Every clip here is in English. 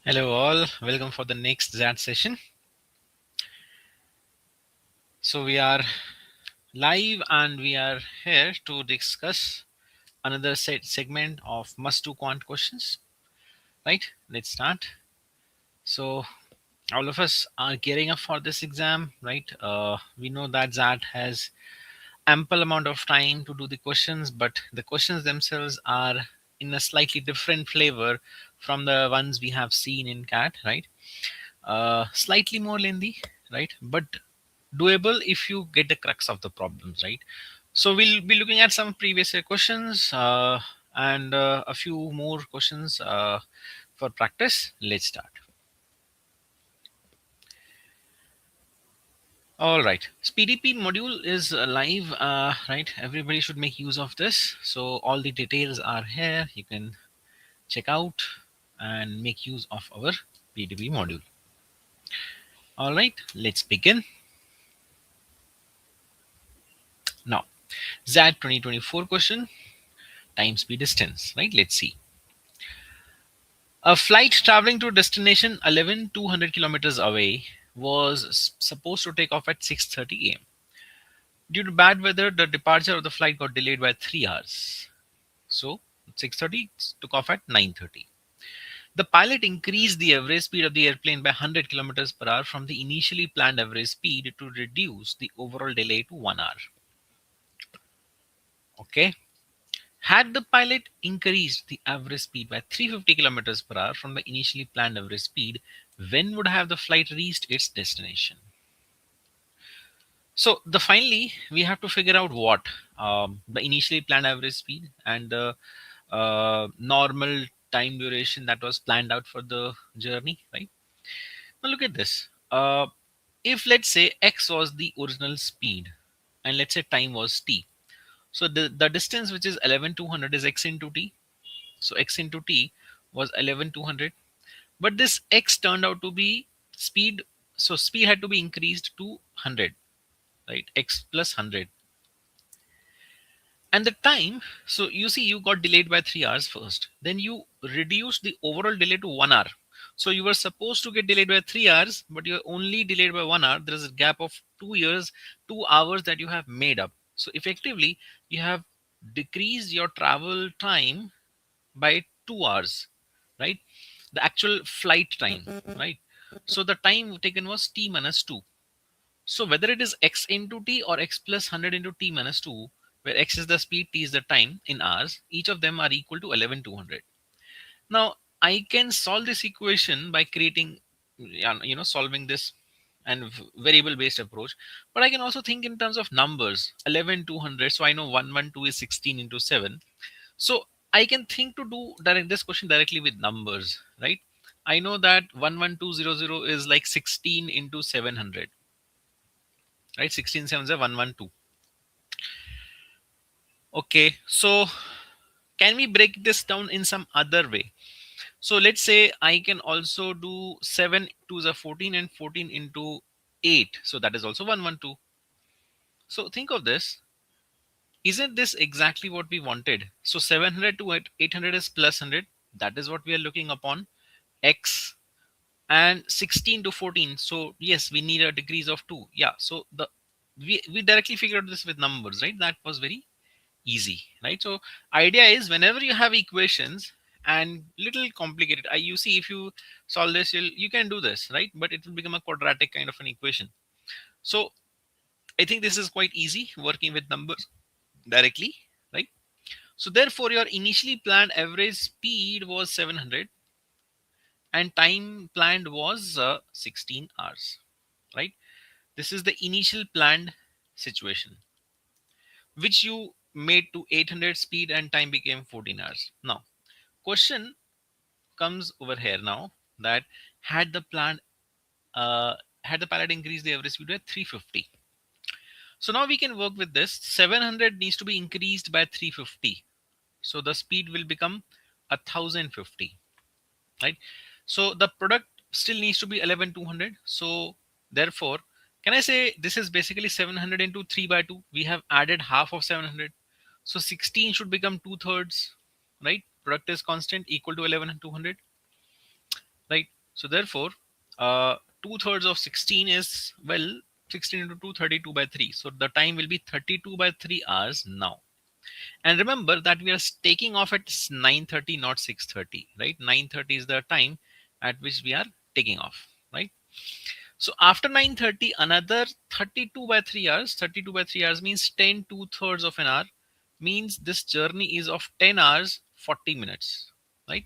Hello all, welcome for the next XAT session. So we are live and we are here to discuss another segment of must do quant questions. Right, let's start. So all of us are gearing up for this exam, right? We know that XAT has ample amount of time to do the questions, but the questions themselves are in a slightly different flavor from the ones we have seen in CAT, right? Slightly more lengthy, right? But doable if you get the crux of the problems, right? So we'll be looking at some previous year questions and a few more questions for practice. Let's start. All right, PDP module is live, right? Everybody should make use of this. So all the details are here. You can check out and make use of our PDP module. All right, let's begin. Now, XAT 2024 question, time, speed, distance, right? Let's see. A flight traveling to a destination 11,200 kilometers away was supposed to take off at 6:30 a.m. Due to bad weather, the departure of the flight got delayed by 3 hours. So, 6:30 took off at 9:30. The pilot increased the average speed of the airplane by 100 kilometers per hour from the initially planned average speed to reduce the overall delay to 1 hour. Okay. Had the pilot increased the average speed by 350 kilometers per hour from the initially planned average speed, when would have the flight reached its destination? So the finally we have to figure out what the initially planned average speed and the normal time duration that was planned out for the journey, right? Now look at this. If let's say x was the original speed and let's say time was t. So the distance which is 11,200 is x into t. So x into t was 11,200. But this x turned out to be speed. So speed had to be increased to 100, right? X plus 100. And the time, so you see you got delayed by 3 hours first. Then you reduced the overall delay to 1 hour. So you were supposed to get delayed by 3 hours, but you're only delayed by 1 hour. There is a gap of 2 years, 2 hours that you have made up. So effectively, you have decreased your travel time by 2 hours, right? The actual flight time, right? So the time taken was t minus 2. So whether it is x into t or x plus 100 into t minus 2, where x is the speed, t is the time in hours, each of them are equal to 11,200. Now I can solve this equation by creating, solving this and variable based approach, but I can also think in terms of numbers. 11,200, so I know 112 is 16 into 7. So I can think to do this question directly with numbers, right? I know that 11200 is like 16 into 700, right? 16 sevens are 112. Okay, so can we break this down in some other way? So let's say I can also do 7 to the 14 and 14 into 8. So that is also 112. So think of this. Isn't this exactly what we wanted? So 700 to 800 is plus 100. That is what we are looking upon. X and 16 to 14. So yes, we need a decrease of 2. Yeah. So we directly figured out this with numbers, right? That was very easy, right? So idea is whenever you have equations and little complicated, you see if you solve this, you can do this, right? But it will become a quadratic kind of an equation. So I think this is quite easy working with numbers directly, right? So therefore your initially planned average speed was 700 and time planned was 16 hours, right? This is the initial planned situation which you made to 800 speed and time became 14 hours. Now question comes over here now, that had the plan had the pilot increased the average speed by 350. So now we can work with this. 700 needs to be increased by 350. So the speed will become 1050, right? So the product still needs to be 11,200. So therefore, can I say this is basically 700 into 3 by 2? We have added half of 700. So 16 should become 2/3, right? Product is constant equal to 11,200, right? So therefore, 2/3 of 16 is, well, 16 into 2, 32 by 3. So the time will be 32 by 3 hours now. And remember that we are taking off at 9:30, not 6:30, right? 9:30 is the time at which we are taking off, right? So after 9:30, another 32 by 3 hours. 32 by 3 hours means 10 2/3 of an hour. Means this journey is of 10 hours, 40 minutes, right?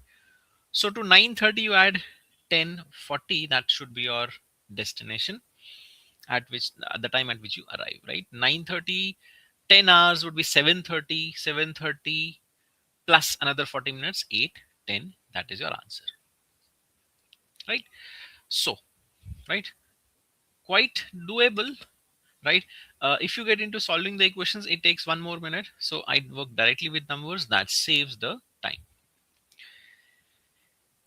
So to 9:30, you add 10:40. That should be your destination at which at the time at which you arrive, right? 9:30, 10 hours would be 7:30. 7:30 plus another 40 minutes, 8, 10. That is your answer, right? So, right, quite doable, right? If you get into solving the equations, it takes 1 more minute. So I work directly with numbers. That saves the time,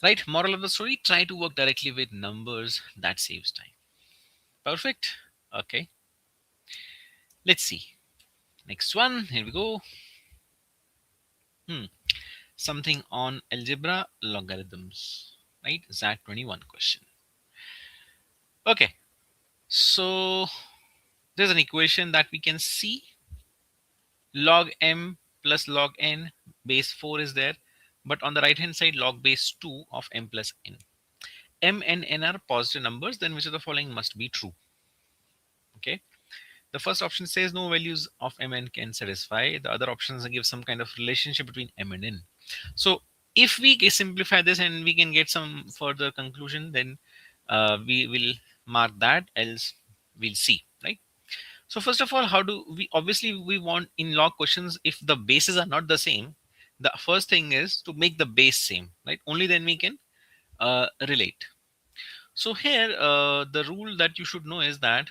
right? Moral of the story: try to work directly with numbers. That saves time. Perfect. Okay. Let's see. Next one. Here we go. Hmm. Something on algebra logarithms, right? XAT 21 question. Okay. So there's an equation that we can see. Log m plus log n base 4 is there. But on the right hand side, log base 2 of m plus n. M and n are positive numbers. Then which of the following must be true? Okay. The first option says no values of mn can satisfy. The other options give some kind of relationship between m and n. So if we simplify this and we can get some further conclusion, then we will mark that, else we'll see, right? So first of all, how do we, obviously we want in log questions, if the bases are not the same, the first thing is to make the base same, right? Only then we can relate. So here the rule that you should know is that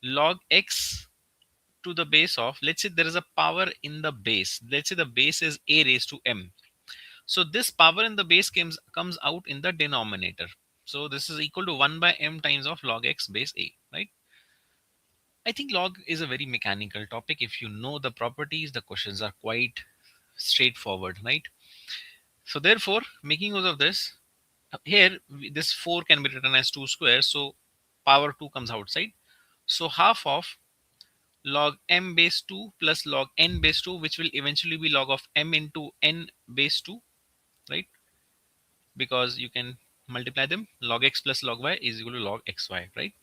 log x to the base of, let's say there is a power in the base, let's say the base is a raised to m. So this power in the base comes out in the denominator. So this is equal to 1 by m times of log x base a, right? I think log is a very mechanical topic. If you know the properties, the questions are quite straightforward, right? So therefore, making use of this, here this 4 can be written as 2 squares. So power 2 comes outside. So half of log m base 2 plus log n base 2, which will eventually be log of m into n base 2, right? Because you can multiply them. Log x plus log y is equal to log xy, right?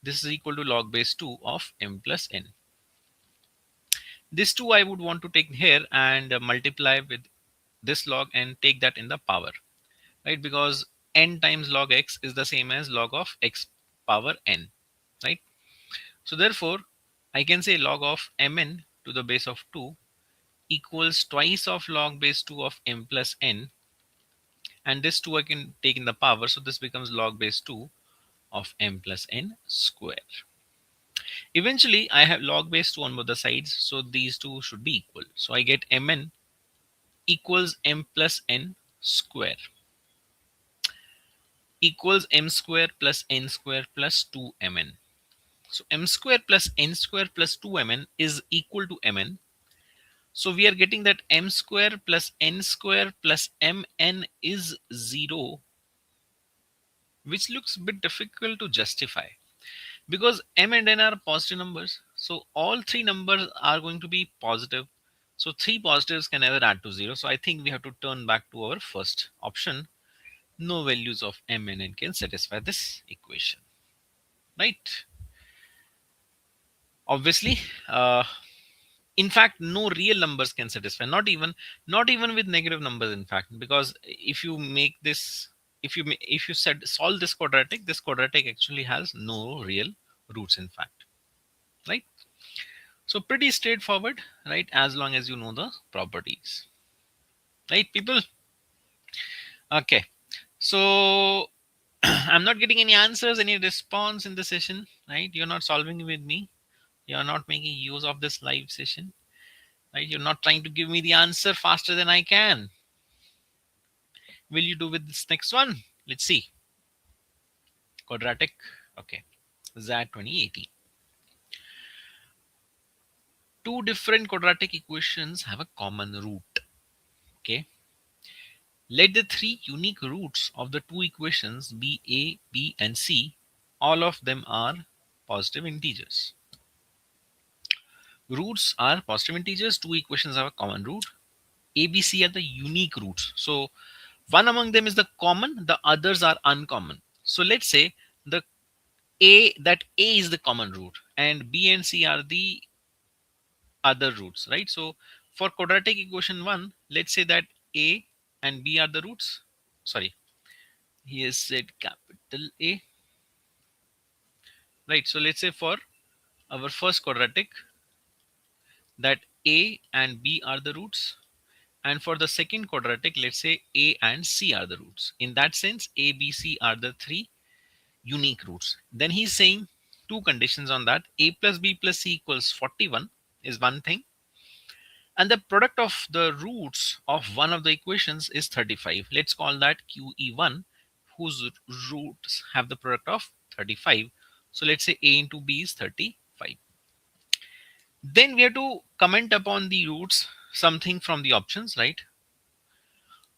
This is equal to log base 2 of m plus n. This 2 I would want to take here and multiply with this log and take that in the power, right? Because n times log x is the same as log of x power n, right? So therefore, I can say log of mn to the base of 2 equals twice of log base 2 of m plus n, and this 2 I can take in the power, so this becomes log base 2 of m plus n square. Eventually, I have log base 2 on both the sides, so these two should be equal. So I get mn equals m plus n square equals m square plus n square plus 2mn. So m square plus n square plus 2mn is equal to mn. So we are getting that m square plus n square plus mn is 0, which looks a bit difficult to justify because m and n are positive numbers. So all three numbers are going to be positive. So three positives can never add to 0. So I think we have to turn back to our first option. No values of m and n can satisfy this equation, right? Obviously, in fact, no real numbers can satisfy, not even with negative numbers, in fact, because if you make this, if you said solve this quadratic actually has no real roots, in fact, right? So pretty straightforward, right? As long as you know the properties, right, people? Okay. So I'm not getting any answers, any response in the session, right? You're not solving with me. You're not making use of this live session, right? You're not trying to give me the answer faster than I can. Will you do with this next one? Let's see. Quadratic. Okay. XAT 2018. Two different quadratic equations have a common root. Okay. Let the three unique roots of the two equations be a, b, and c. All of them are positive integers. Roots are positive integers. Two equations have a common root. A, B, C are the unique roots. So one among them is the common, the others are uncommon. So let's say the A is the common root and B and C are the other roots, right? So for quadratic equation 1, let's say that A and B are the roots. Sorry, he has said capital A, right? So let's say for our first quadratic that A and B are the roots. And for the second quadratic, let's say A and C are the roots. In that sense, A, B, C are the three unique roots. Then he's saying two conditions on that. A plus B plus C equals 41 is one thing. And the product of the roots of one of the equations is 35. Let's call that QE1, whose roots have the product of 35. So let's say A into B is 35. Then we have to comment upon the roots, something from the options, right?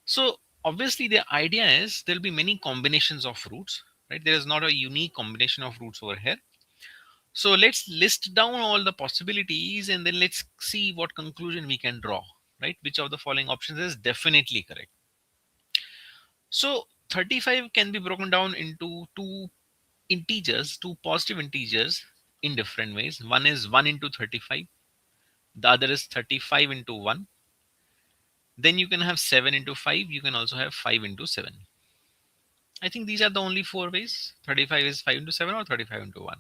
So obviously the idea is there'll be many combinations of roots, right? There is not a unique combination of roots over here. So let's list down all the possibilities and then let's see what conclusion we can draw, right? Which of the following options is definitely correct. So 35 can be broken down into two integers, two positive integers in different ways. One is 1 into 35. The other is 35 into 1. Then you can have 7 into 5. You can also have 5 into 7. I think these are the only four ways. 35 is 5 into 7 or 35 into 1.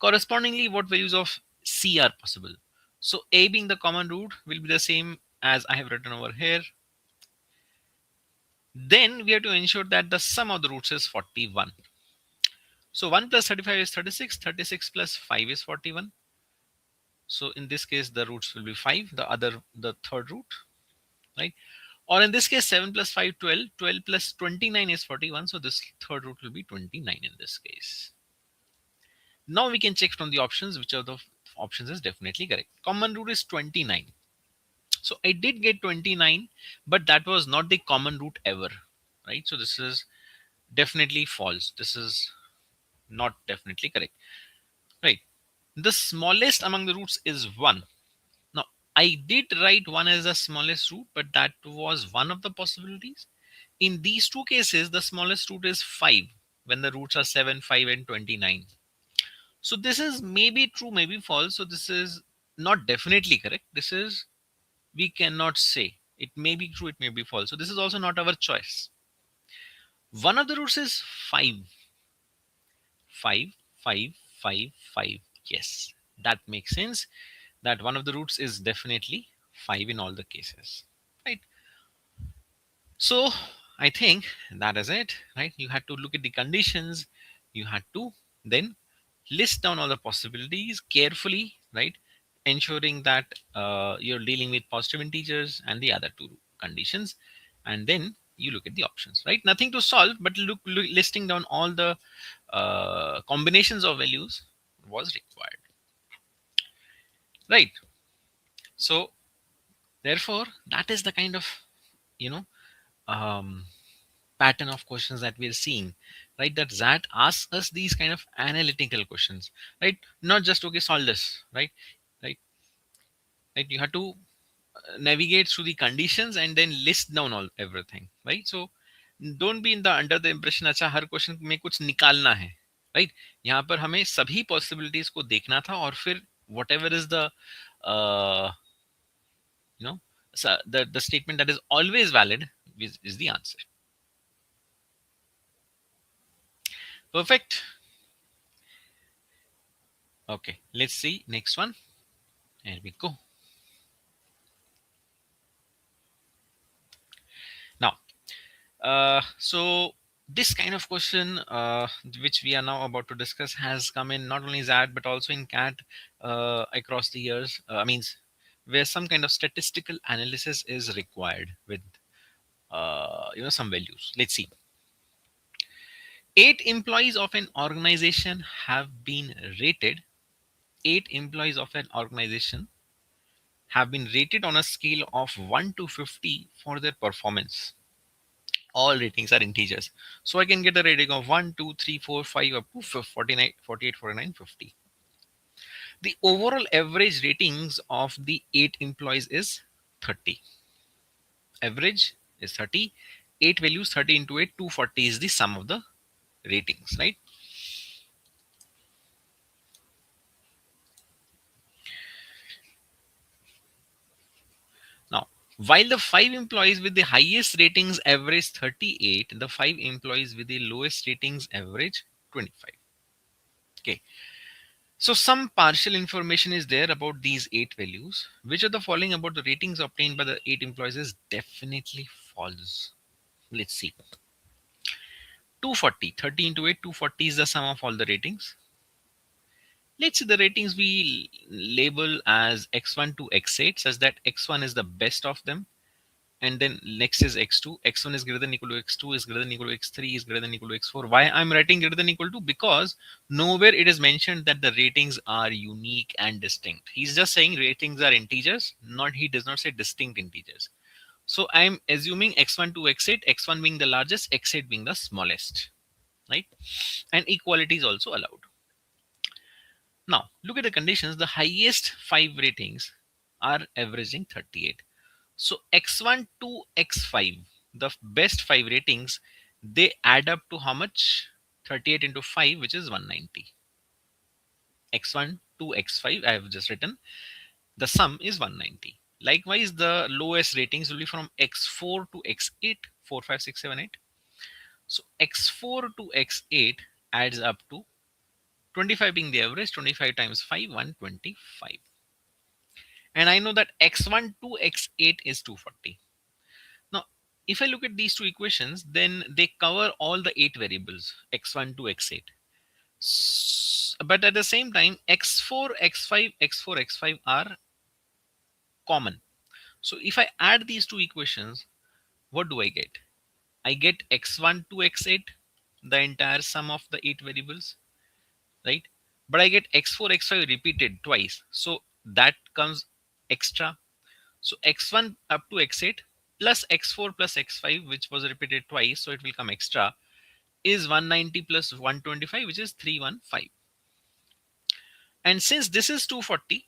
Correspondingly, what values of C are possible? So A being the common root will be the same as I have written over here. Then we have to ensure that the sum of the roots is 41. So 1 plus 35 is 36. 36 plus 5 is 41. So in this case, the roots will be 5, the third root, right? Or in this case, 7 plus 5, 12. 12 plus 29 is 41. So this third root will be 29 in this case. Now we can check from the options which of the options is definitely correct. Common root is 29. So I did get 29, but that was not the common root ever, right? So this is definitely false. This is not definitely correct, right? The smallest among the roots is 1. Now, I did write 1 as the smallest root, but that was one of the possibilities. In these two cases, the smallest root is 5 when the roots are 7, 5, and 29. So this is maybe true, maybe false. So this is not definitely correct. This is, we cannot say. It may be true, it may be false. So this is also not our choice. One of the roots is 5. 5, 5, 5, 5. Yes, that makes sense. That one of the roots is definitely 5 in all the cases, right? So I think that is it, right? You had to look at the conditions. You had to then list down all the possibilities carefully, right? Ensuring that you're dealing with positive integers and the other two conditions. And then you look at the options, right? Nothing to solve, but listing down all the combinations of values was required, right? So therefore, that is the kind of, you know, um, pattern of questions that we're seeing, right? That XAT asks us these kind of analytical questions, right? Not just, okay, solve this, right? Right? Right? You have to navigate through the conditions and then list down all everything, right? So don't be in the under the impression अच्छा हर question में कुछ निकालना है, right? यहाँ पर हमें सभी possibilities को देखना था और फिर whatever is the uh, you know so the statement that is always valid is the answer. Perfect. Okay, let's see next one. Here we go. Now, so this kind of question, which we are now about to discuss, has come in not only XAT but also in CAT across the years. Means where some kind of statistical analysis is required with some values. Let's see. 8 employees of an organization have been rated. 8 employees of an organization have been rated on a scale of 1 to 50 for their performance. All ratings are integers. So I can get a rating of 1, 2, 3, 4, 5 up to 49, 48, 49, 50. The overall average ratings of the 8 employees is 30. Average is 30. 8 values, 30 into 8, 240 is the sum of the ratings, right? Now, while the 5 employees with the highest ratings average 38, the 5 employees with the lowest ratings average 25. Okay. So some partial information is there about these 8 values. Which of the following about the ratings obtained by the 8 employees is definitely false? Let's see. 240, 30 into 8, 240 is the sum of all the ratings. Let's see the ratings we label as x1 to x8, such that x1 is the best of them. And then next is x2. x1 is greater than equal to x2, is greater than equal to x3, is greater than equal to x4. Why I'm writing greater than equal to? Because nowhere it is mentioned that the ratings are unique and distinct. He's just saying ratings are integers, not he does not say distinct integers. So I'm assuming x1 to x8, x1 being the largest, x8 being the smallest, right? And equality is also allowed. Now look at the conditions. The highest 5 ratings are averaging 38. So x1 to x5, the best 5 ratings, they add up to how much? 38 into 5, which is 190. x1 to x5, I have just written. The sum is 190. Likewise, the lowest ratings will be from x4 to x8, 4, 5, 6, 7, 8. So x4 to x8 adds up to 25 being the average, 25 times 5, 125. And I know that x1 to x8 is 240. Now, if I look at these two equations, then they cover all the 8 variables, x1 to x8. But at the same time, x4, x5, x4, x5 are common. So if I add these two equations, what do I get? I get x1 to x8, the entire sum of the 8 variables, right? But I get x4, x5 repeated twice. So that comes extra. So x1 up to x8 plus x4 plus x5, which was repeated twice, so it will come extra, is 190 plus 125, which is 315. And since this is 240,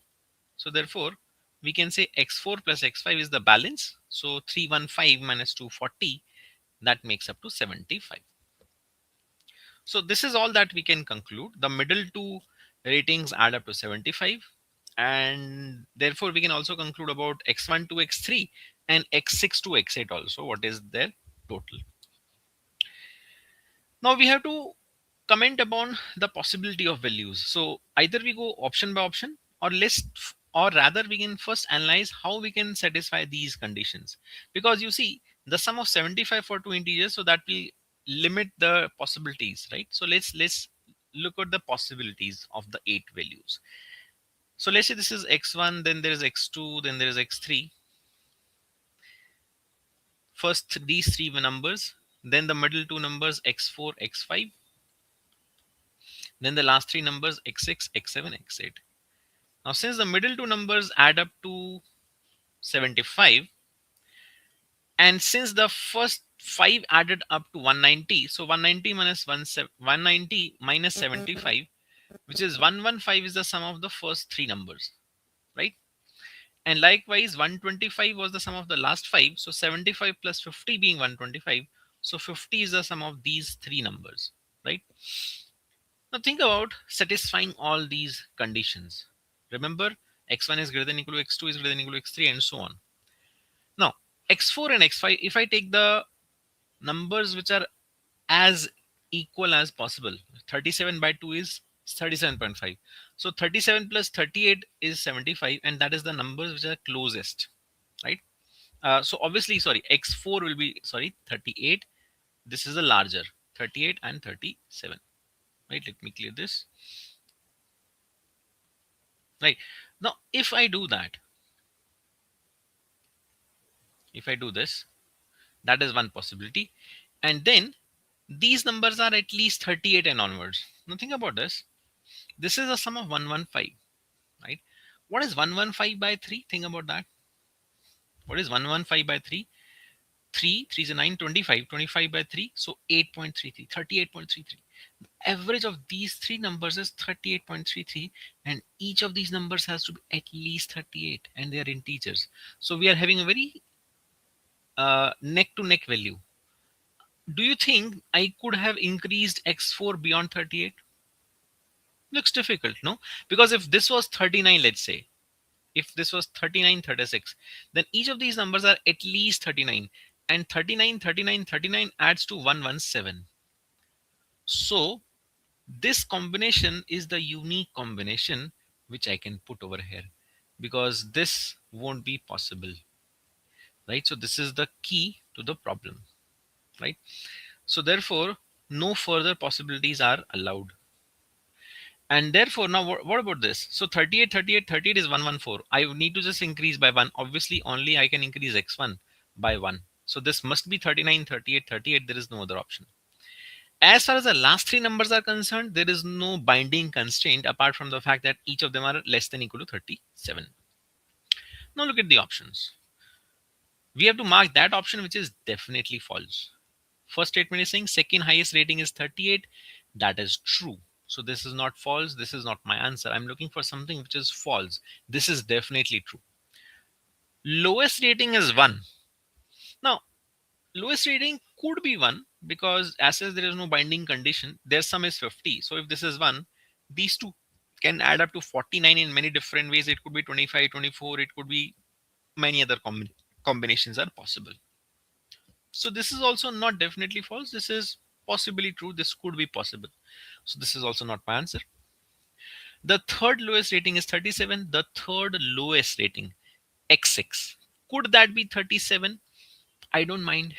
so therefore we can say x4 plus x5 is the balance. So 315 minus 240, that makes up to 75. So this is all that we can conclude. The middle two ratings add up to 75. And therefore we can also conclude about x1 to x3 and x6 to x8 also, what is their total. Now we have to comment upon the possibility of values. So either we go option by option, or list, or rather we can first analyze how we can satisfy these conditions. Because you see the sum of 75 for two integers, so that will limit the possibilities, right? So let's look at the possibilities of the 8 values. So let's say this is x1, then there is x2, then there is x3. First these 3 numbers, then the middle 2 numbers x4, x5, then the last 3 numbers x6, x7, x8. Now since the middle 2 numbers add up to 75, and since the first 5 added up to 190, so 190 minus 190 minus 75, which is 115, is the sum of the first 3 numbers, right? And likewise 125 was the sum of the last 5, so 75 plus 50 being 125, so 50 is the sum of these 3 numbers, right? Now think about satisfying all these conditions. Remember, x1 is greater than equal to x2 is greater than equal to x3, and so on. Now x4 and x5, if I take the numbers which are as equal as possible, 37 by 2 is 37.5. So 37 plus 38 is 75, and that is the numbers which are closest, right? So obviously, sorry, x4 will be, sorry, 38. This is the larger, 38 and 37, right? Let me clear this. Right. Now, if I do that, if I do this, that is one possibility. And then these numbers are at least 38 and onwards. Now think about this. This is a sum of 115, right? What is 115 by 3? Think about that. What is 115 by 3? 3 is a 9, 25, 25 by 3, so 8.33, 38.33. The average of these three numbers is 38.33, and each of these numbers has to be at least 38, and they are integers. So we are having a very neck to neck value. Do you think I could have increased x4 beyond 38? Looks difficult, no? Because if this was 39, let's say, if this was 39, 36, then each of these numbers are at least 39, and 39, 39, 39 adds to 117. So this combination is the unique combination which I can put over here, because this won't be possible, right? So this is the key to the problem, right? So therefore, no further possibilities are allowed. And therefore, now what about this? So 38, 38, 38 is 114. I need to just increase by 1. Obviously, only I can increase x1 by 1. So this must be 39, 38, 38. There is no other option. As far as the last three numbers are concerned, there is no binding constraint apart from the fact that each of them are less than equal to 37. Now look at the options. We have to mark that option which is definitely false. First statement is saying second highest rating is 38. That is true. So this is not false. This is not my answer. I'm looking for something which is false. This is definitely true. Lowest rating is 1. Now, lowest rating could be 1 because as such there is no binding condition. Their sum is 50. So if this is 1, these two can add up to 49 in many different ways. It could be 25, 24. It could be many other combinations are possible. So this is also not definitely false. This is possibly true. This could be possible. So this is also not my answer. The third lowest rating is 37. The third lowest rating, x6. Could that be 37? I don't mind,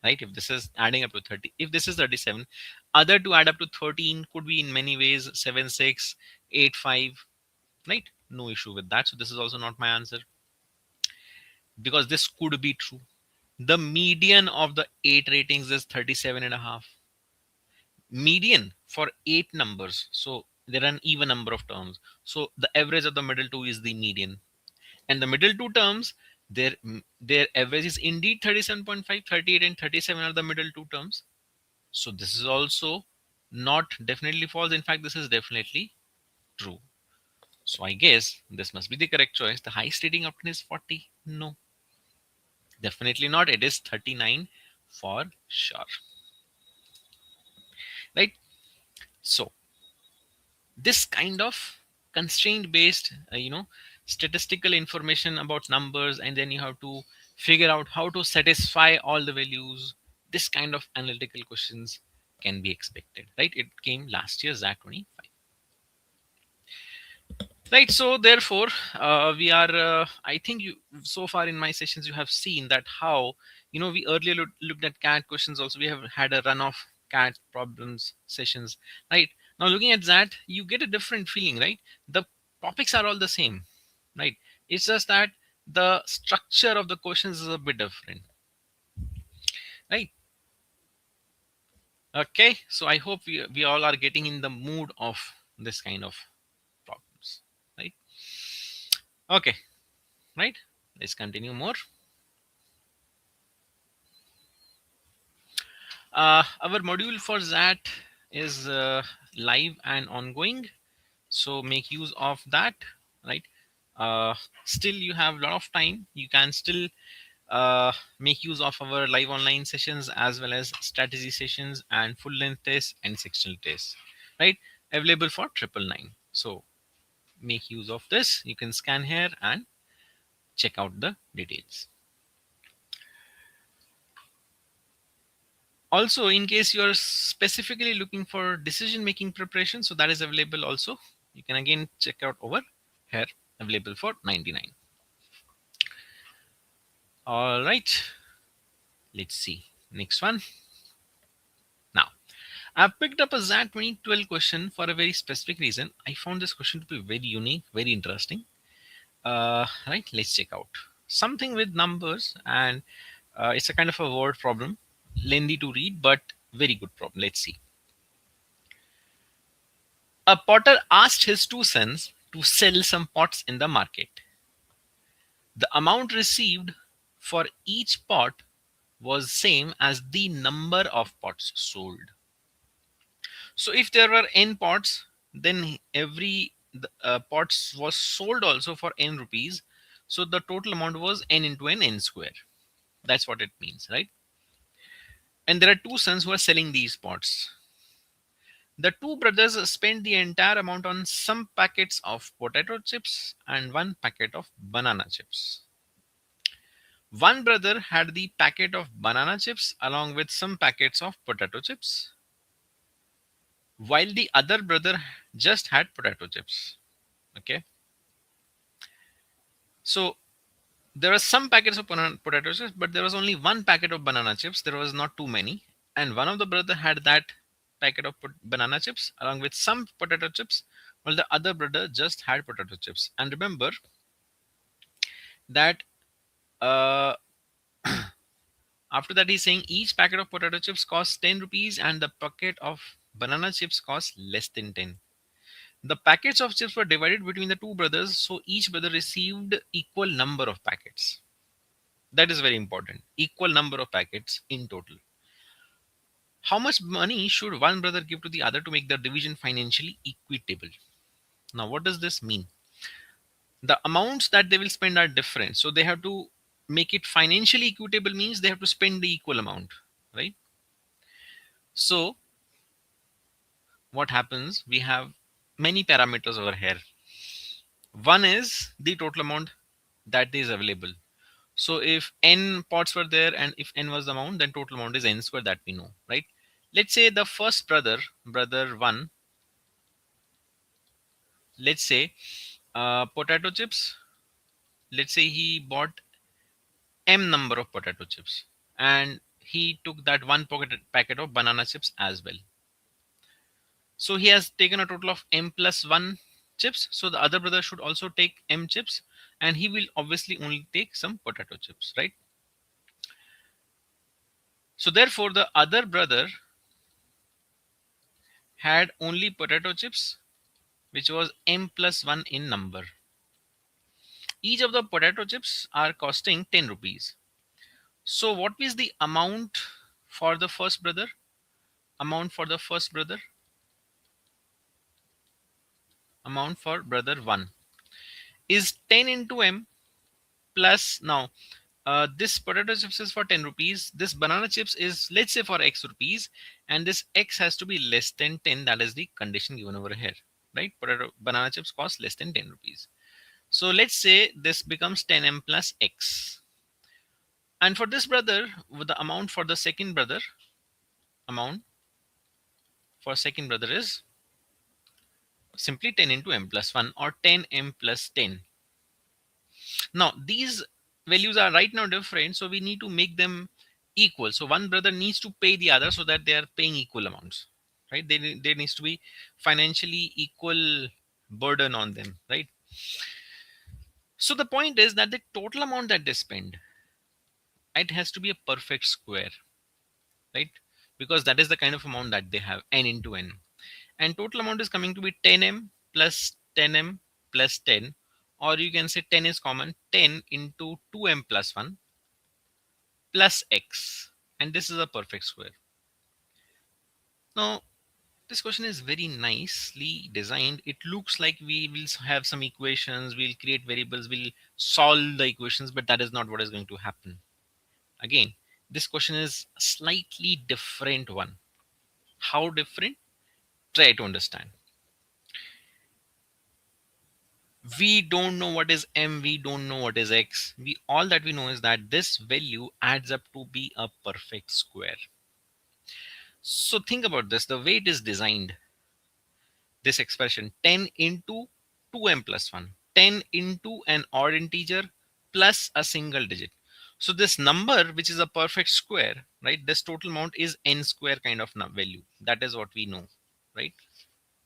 right? If this is adding up to 30, if this is 37, other to add up to 13 could be in many ways 7, 6, 8, 5, right? No issue with that. So this is also not my answer because this could be true. The median of the 8 ratings is 37 and a half. Median for 8 numbers. So there are an even number of terms. So the average of the middle two is the median. And the middle two terms, their average is indeed 37.5, 38 and 37 are the middle two terms. So this is also not definitely false. In fact, this is definitely true. So I guess this must be the correct choice. The highest rating obtained is 40. No, definitely not. It is 39 for sure. Right? So this kind of constraint based, statistical information about numbers, and then you have to figure out how to satisfy all the values. This kind of analytical questions can be expected, right? It came last year, XAT 25. Right, so therefore we are I think you so far in my sessions you have seen that how we earlier looked at CAT questions. Also we have had a run of CAT problems sessions. Right, now looking at that you get a different feeling, right? The topics are all the same, right? It's just that the structure of the questions is a bit different, right? Okay, so I hope we all are getting in the mood of this kind of problems, right? Okay, right, let's continue more. Our module for that is live and ongoing, so make use of that, right? Still you have a lot of time. You can still make use of our live online sessions as well as strategy sessions and full length tests and sectional tests, right? Available for 999. So make use of this. You can scan here and check out the details. Also, in case you're specifically looking for decision making preparation, so that is available also. You can again check out over here, available for 99. All right, let's see next one. Now I've picked up a XAT 2012 question for a very specific reason. I found this question to be very unique, very interesting. Right, let's check out something with numbers, and it's a kind of a word problem, lengthy to read but very good problem. Let's see. A potter asked his two sons to sell some pots in the market. The amount received for each pot was same as the number of pots sold. So if there were n pots, then every pots was sold also for n rupees. So the total amount was n into n square. That's what it means, right? And there are two sons who are selling these pots. The two brothers spent the entire amount on some packets of potato chips and one packet of banana chips. One brother had the packet of banana chips along with some packets of potato chips, while the other brother just had potato chips. Okay. So there were some packets of potato chips, but there was only one packet of banana chips. There was not too many. And one of the brother had that packet of banana chips along with some potato chips, while the other brother just had potato chips. And remember that uh, after that he's saying each packet of potato chips costs 10 rupees and the packet of banana chips costs less than 10. The packets of chips were divided between the two brothers, so each brother received equal number of packets. That is very important. Equal number of packets in total. How much money should one brother give to the other to make the division financially equitable? Now, what does this mean? The amounts that they will spend are different. So they have to make it financially equitable means they have to spend the equal amount, right? So what happens? We have many parameters over here. One is the total amount that is available. So if n pots were there and if n was the amount, then total amount is n square, that we know, right? Let's say the first brother, brother one, let's say potato chips. Let's say he bought m number of potato chips and he took that one packet of banana chips as well. So he has taken a total of m plus 1 chips. So the other brother should also take m chips and he will obviously only take some potato chips, right? So therefore the other brother had only potato chips, which was m plus 1 in number. Each of the potato chips are costing 10 rupees. So what is the amount for the first brother? Amount for the first brother? Amount for brother 1 is 10 into m plus, now this potato chips is for 10 rupees. This banana chips is, let's say, for x rupees, and this x has to be less than 10. That is the condition given over here, right? Banana chips cost less than 10 rupees. So let's say this becomes 10m plus x. And for this brother, with the amount for the second brother, amount for second brother is simply 10 into m plus 1 or 10m plus 10. Now these values are right now different, so we need to make them equal. So one brother needs to pay the other so that they are paying equal amounts, right? There needs to be financially equal burden on them, right? So the point is that the total amount that they spend, it has to be a perfect square, right? Because that is the kind of amount that they have, n into n. And total amount is coming to be 10m plus 10m plus 10, or you can say 10 is common, 10 into 2m plus 1 plus x, and this is a perfect square. Now this question is very nicely designed. It looks like we will have some equations, we'll create variables, we'll solve the equations, but that is not what is going to happen. Again, this question is a slightly different one. How different? Try to understand. We don't know what is m, we don't know what is x. We all that we know is that this value adds up to be a perfect square. So think about this, the way it is designed, this expression 10 into 2m plus 1, 10 into an odd integer plus a single digit. So this number, which is a perfect square, right? This total amount is n square kind of value. That is what we know, right?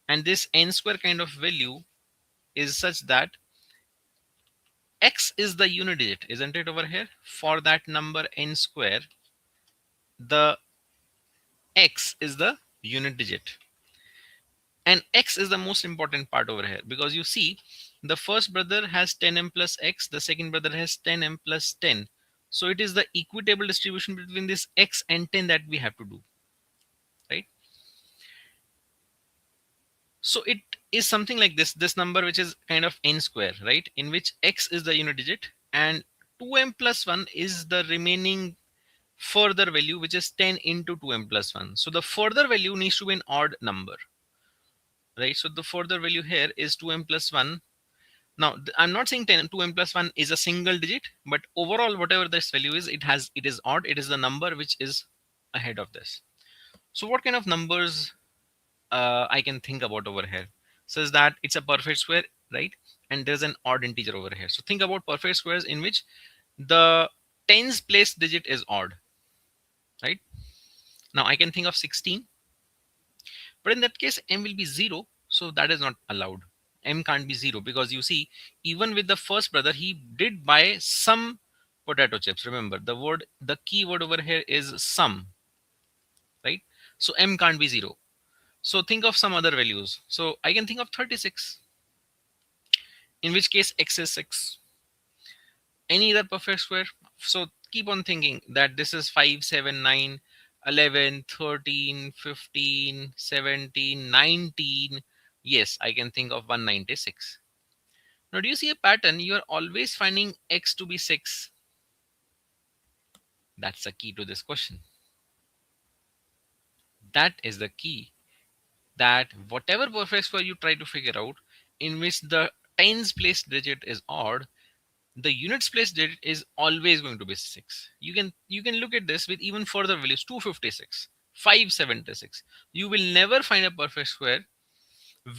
And this n square kind of value is such that x is the unit digit, isn't it, over here? For that number n square, the x is the unit digit. And x is the most important part over here, because you see the first brother has 10m plus x, the second brother has 10m plus 10. So it is the equitable distribution between this x and 10 that we have to do, right? So it is something like this number, which is kind of n square, right? In which x is the unit digit and 2m plus 1 is the remaining further value, which is 10 into 2m plus 1. So the further value needs to be an odd number, right? So the further value here is 2m plus 1. Now I'm not saying 10 2m plus 1 is a single digit, but overall whatever this value is, it is odd. It is the number which is ahead of this. So what kind of numbers I can think about over here? Says that it's a perfect square, right? And there's an odd integer over here. So think about perfect squares in which the tens place digit is odd, right? Now I can think of 16, but in that case m will be 0, so that is not allowed. M can't be 0 because you see, even with the first brother, he did buy some potato chips. Remember, the key word over here is some, right? So m can't be 0. So think of some other values. So I can think of 36, in which case x is 6. Any other perfect square. So keep on thinking that this is 5, 7, 9, 11, 13, 15, 17, 19. Yes, I can think of 196. Now, do you see a pattern? You are always finding x to be 6. That's the key to this question. That is the key. That whatever perfect square you try to figure out, in which the tens place digit is odd, the units place digit is always going to be 6. You can look at this with even further values: 256, 576. You will never find a perfect square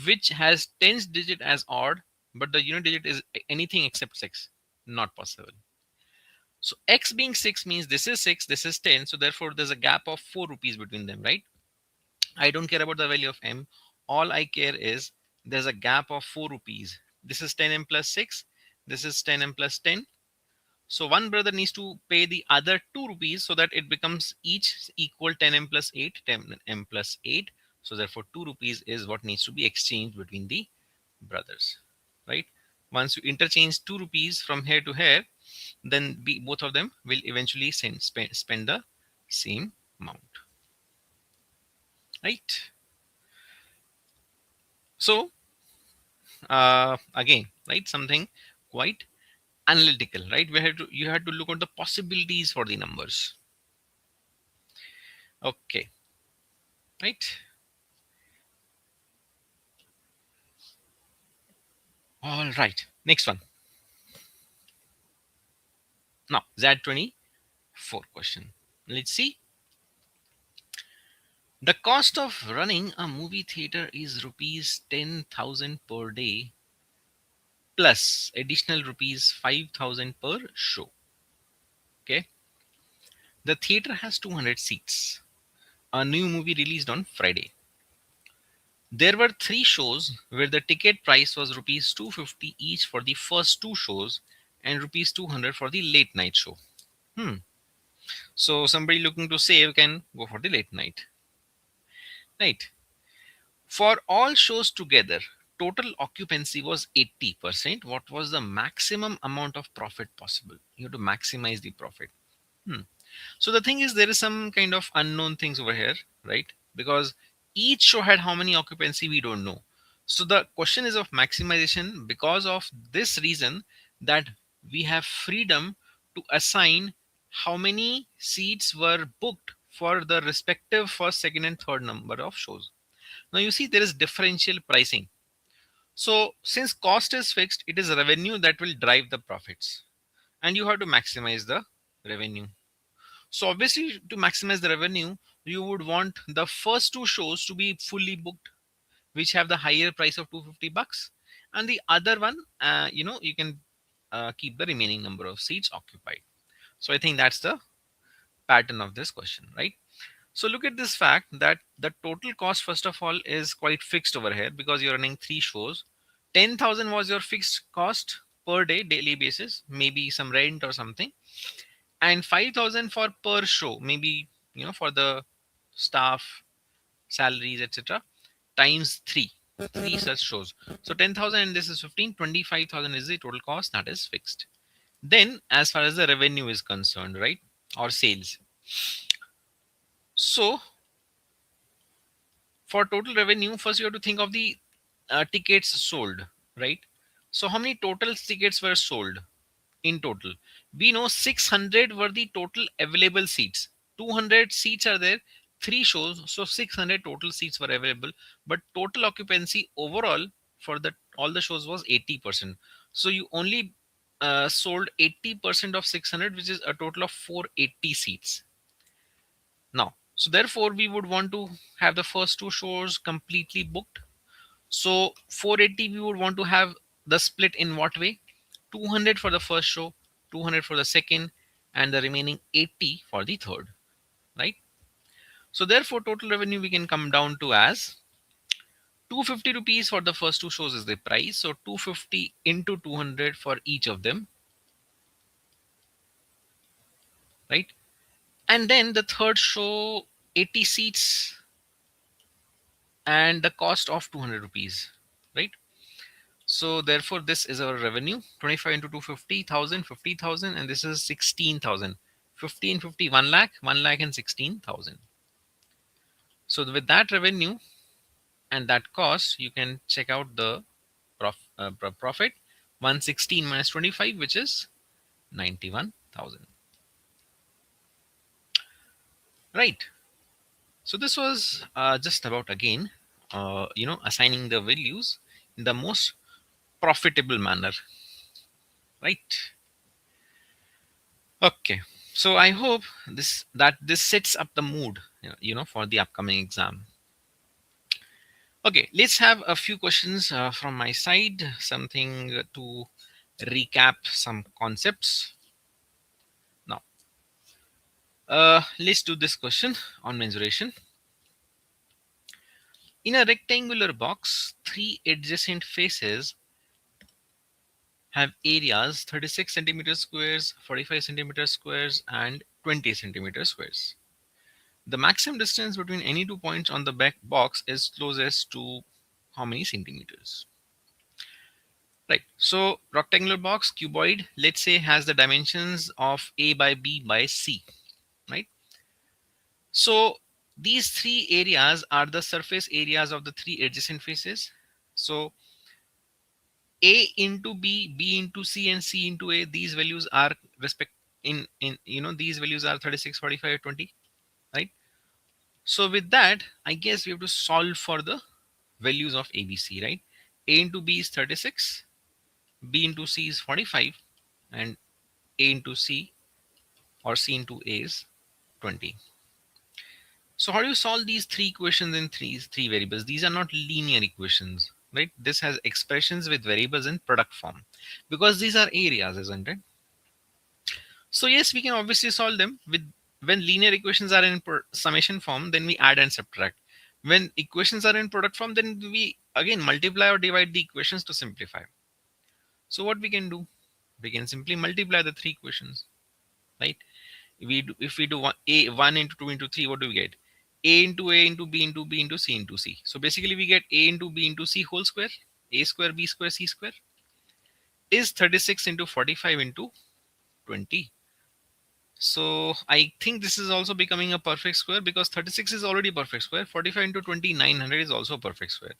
which has tens digit as odd, but the unit digit is anything except 6. Not possible. So x being 6 means this is 6, this is 10. So therefore there's a gap of 4 rupees between them, right? I don't care about the value of m. All I care is there's a gap of 4 rupees. This is 10m plus 6. This is 10m plus 10. So one brother needs to pay the other 2 rupees so that it becomes each equal 10m plus 8, 10m plus 8. So therefore 2 rupees is what needs to be exchanged between the brothers, right? Once you interchange 2 rupees from here to here, then both of them will eventually spend the same amount, right? So again, right, something quite analytical, right? You had to look at the possibilities for the numbers. Okay, right. All right, next one. Now XAT 24 question. Let's see. The cost of running a movie theater is rupees 10,000 per day plus additional rupees 5,000 per show. Okay. The theater has 200 seats. A new movie released on Friday. There were 3 shows where the ticket price was rupees 250 each for the first 2 shows and rupees 200 for the late night show. So somebody looking to save can go for the late night. Right. For all shows together, total occupancy was 80%. What was the maximum amount of profit possible? You have to maximize the profit. So the thing is, there is some kind of unknown things over here, right? Because each show had how many occupancy, we don't know. So the question is of maximization because of this reason that we have freedom to assign how many seats were booked for the respective first, second, and third number of shows. Now you see there is differential pricing. So since cost is fixed, it is revenue that will drive the profits, and you have to maximize the revenue. So obviously, to maximize the revenue, you would want the first 2 shows to be fully booked, which have the higher price of 250 bucks, and the other one, you can keep the remaining number of seats occupied. So I think that's the pattern of this question, right? So look at this fact that the total cost, first of all, is quite fixed over here because you're running 3 shows. 10,000 was your fixed cost per day, daily basis, maybe some rent or something, and 5,000 for per show, maybe for the staff salaries, etc., times 3 such shows. So 10,000 and this is 15, 25,000 is the total cost that is fixed. Then as far as the revenue is concerned, right, or sales. So for total revenue, first you have to think of the tickets sold, right? So how many total tickets were sold in total? We know 600 were the total available seats. 200 seats are there, 3 shows, so 600 total seats were available. But total occupancy overall for the all the shows was 80%. So you only sold 80% of 600, which is a total of 480 seats. Now, so therefore we would want to have the first 2 shows completely booked. So 480 we would want to have the split in what way? 200 for the first show, 200 for the second, and the remaining 80 for the third, right? So therefore total revenue we can come down to as 250 rupees for the first 2 shows is the price. So 250 into 200 for each of them, right? And then the third show, 80 seats and the cost of 200 rupees, right? So therefore this is our revenue. 25 into 250,000, 50,000, and this is 16,000. 15, 50, 1 lakh, 1 lakh and 16,000. So with that revenue and that cost, you can check out the profit. 116 minus 25, which is 91,000. Right. So this was just about, again, assigning the values in the most profitable manner. Right. Okay. So I hope this sets up the mood, for the upcoming exam. Okay, let's have a few questions from my side, something to recap some concepts. Now, let's do this question on mensuration. In a rectangular box, 3 adjacent faces have areas 36 centimeter squares, 45 centimeter squares, and 20 centimeter squares. The maximum distance between any 2 points on the back box is closest to how many centimeters? Right. So rectangular box, cuboid, let's say has the dimensions of A by B by C, right? So these 3 areas are the surface areas of the 3 adjacent faces. So A into B, B into C, and C into A, these values are these values are 36, 45, 20, right? So with that, I guess we have to solve for the values of ABC, right? A into B is 36, B into C is 45, and A into C or C into A is 20. So how do you solve these 3 equations in three variables? These are not linear equations, right? This has expressions with variables in product form because these are areas, isn't it? So yes, we can obviously solve them with when linear equations are in summation form, then we add and subtract. When equations are in product form, then we again multiply or divide the equations to simplify. So what we can do? We can simply multiply the 3 equations, right? If we do one into 2 into 3, what do we get? A into A into B into B into C into C. So basically we get A into B into C whole square, A square, B square, C square is 36 into 45 into 20. So I think this is also becoming a perfect square because 36 is already perfect square. 45 into 20, 900 is also perfect square.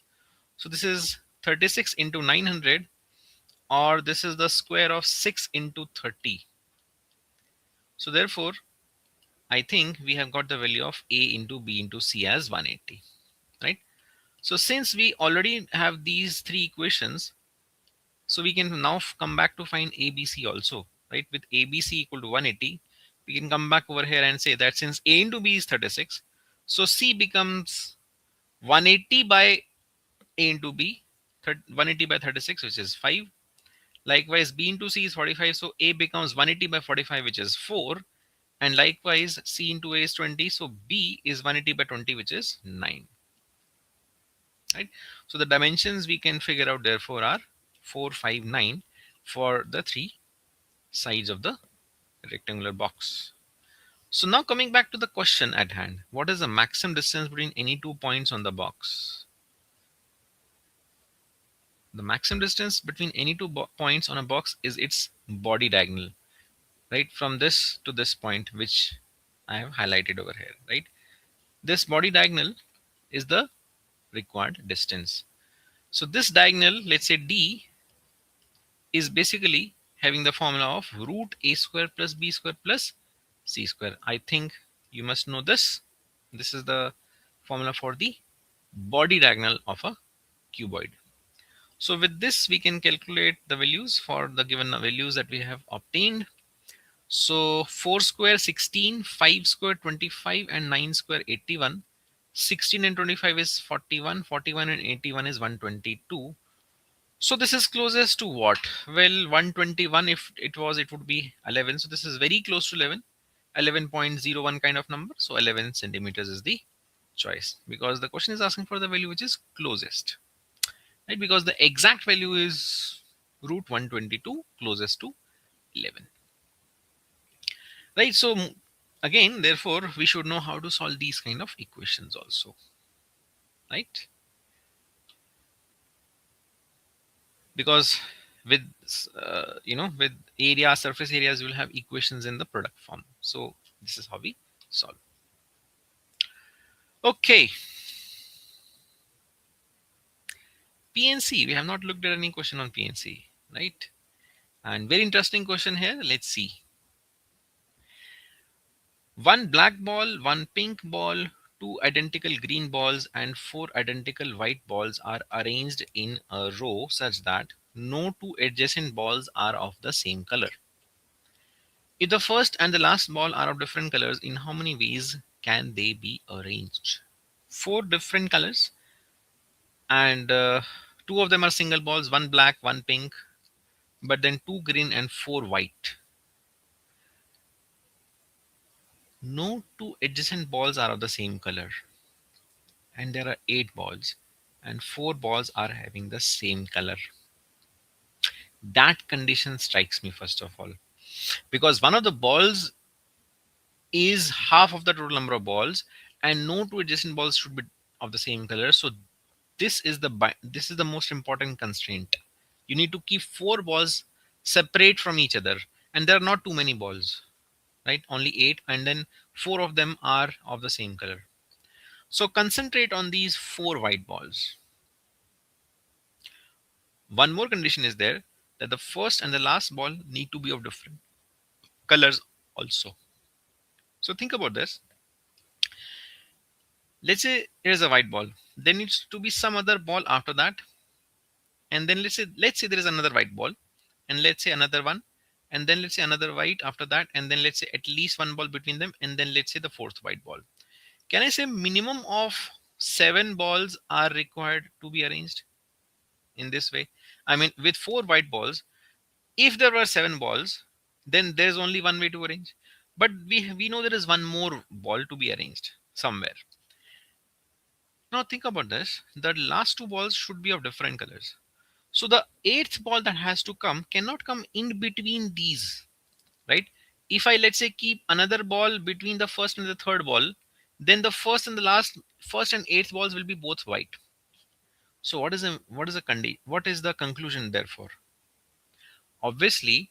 So this is 36 into 900, or this is the square of 6 into 30. So therefore, I think we have got the value of A into B into C as 180, right? So since we already have these 3 equations, so we can now come back to find ABC also, right? With ABC equal to 180, we can come back over here and say that since A into B is 36, so C becomes 180 by A into B, 180 by 36, which is 5. Likewise, B into C is 45, so A becomes 180 by 45, which is 4. And likewise, C into A is 20, so B is 180 by 20, which is 9. Right? So the dimensions we can figure out therefore are 4, 5, 9 for the 3 sides of the rectangular box. So now coming back to the question at hand, what is the maximum distance between any 2 points on the box? The maximum distance between any 2 points on a box is its body diagonal, right? From this to this point, which I have highlighted over here, right? This body diagonal is the required distance. So this diagonal, let's say D, is basically having the formula of root a square plus b square plus c square. I think you must know this. This is the formula for the body diagonal of a cuboid. So with this, we can calculate the values for the given values that we have obtained. So 4 square 16, 5 square 25, and 9 square 81. 16 and 25 is 41, 41 and 81 is 122. So this is closest to what? Well, 121, if it was, it would be 11. So this is very close to 11, 11.01 kind of number. So 11 centimeters is the choice, because the question is asking for the value which is closest, right? Because the exact value is root 122, closest to 11, right? So again, therefore, we should know how to solve these kind of equations also, right? Because with with area, surface areas, you will have equations in the product form. So this is how we solve. Okay, PNC, we have not looked at any question on PNC, right? And very interesting question here. Let's see. One black ball, one pink ball, two identical green balls, and four identical white balls are arranged in a row such that no two adjacent balls are of the same color. If the first and the last ball are of different colors, in how many ways can they be arranged? Four different colors, and two of them are single balls, one black, one pink, but then two green and four white. No two adjacent balls are of the same color, and there are 8 balls, and 4 balls are having the same color. That condition strikes me first of all, because one of the balls is half of the total number of balls, and no two adjacent balls should be of the same color. So this is the most important constraint. You need to keep 4 balls separate from each other, and there are not too many balls, right? Only 8, and then 4 of them are of the same color. So concentrate on these 4 white balls. One more condition is there, that the first and the last ball need to be of different colors also. So think about this. Let's say here's a white ball. There needs to be some other ball after that, and then let's say there is another white ball, and let's say another one, and then let's say another white after that, and then let's say at least one ball between them, and then let's say the fourth white ball. Can I say minimum of 7 balls are required to be arranged in this way? I mean, with 4 white balls, if there were 7 balls, then there's only one way to arrange. But we know there is one more ball to be arranged somewhere. Now think about this. The last 2 balls should be of different colors. So the 8th ball that has to come cannot come in between these, right? If I, let's say, keep another ball between the first and the third ball, then the first and the first and 8th balls will be both white. So what is the conclusion therefore? Obviously,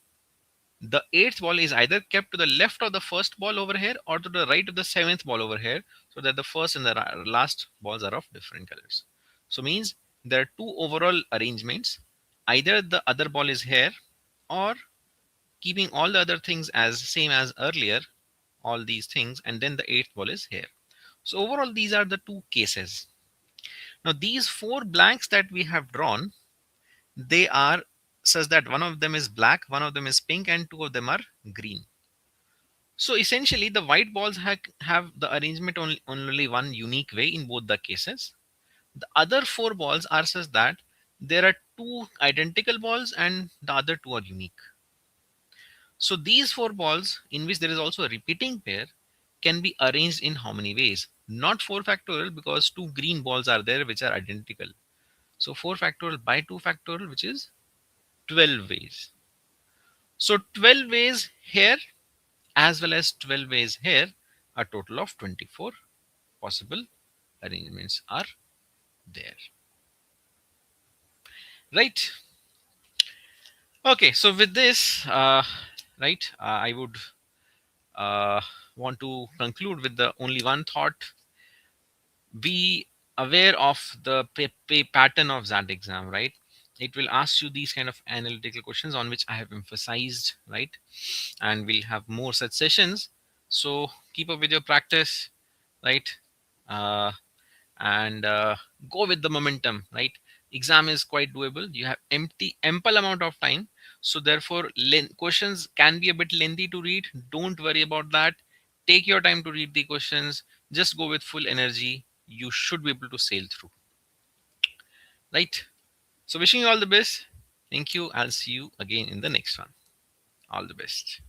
the 8th ball is either kept to the left of the first ball over here or to the right of the 7th ball over here, so that the first and the last balls are of different colors. So means there are 2 overall arrangements. Either the other ball is here, or keeping all the other things as same as earlier, all these things, and then the 8th ball is here. So overall, these are the 2 cases. Now these 4 blanks that we have drawn, they are such that one of them is black, one of them is pink, and 2 of them are green. So essentially, the white balls have the arrangement only one unique way in both the cases. The other 4 balls are such that there are 2 identical balls and the other 2 are unique. So these 4 balls, in which there is also a repeating pair, can be arranged in how many ways? Not 4 factorial, because 2 green balls are there which are identical. So 4 factorial by 2 factorial, which is 12 ways. So 12 ways here as well as 12 ways here, a total of 24 possible arrangements are there. Right? Okay, so with this, right, I would uh, want to conclude with the only one thought: be aware of the pattern of that exam, right? It will ask you these kind of analytical questions on which I have emphasized, right? And we'll have more such sessions. So keep up with your practice, right? Uh, and go with the momentum, right? Exam is quite doable. You have ample amount of time, so therefore questions can be a bit lengthy to read. Don't worry about that. Take your time to read the questions. Just go with full energy. You should be able to sail through, right? So wishing you all the best. Thank you. I'll see you again in the next one. All the best.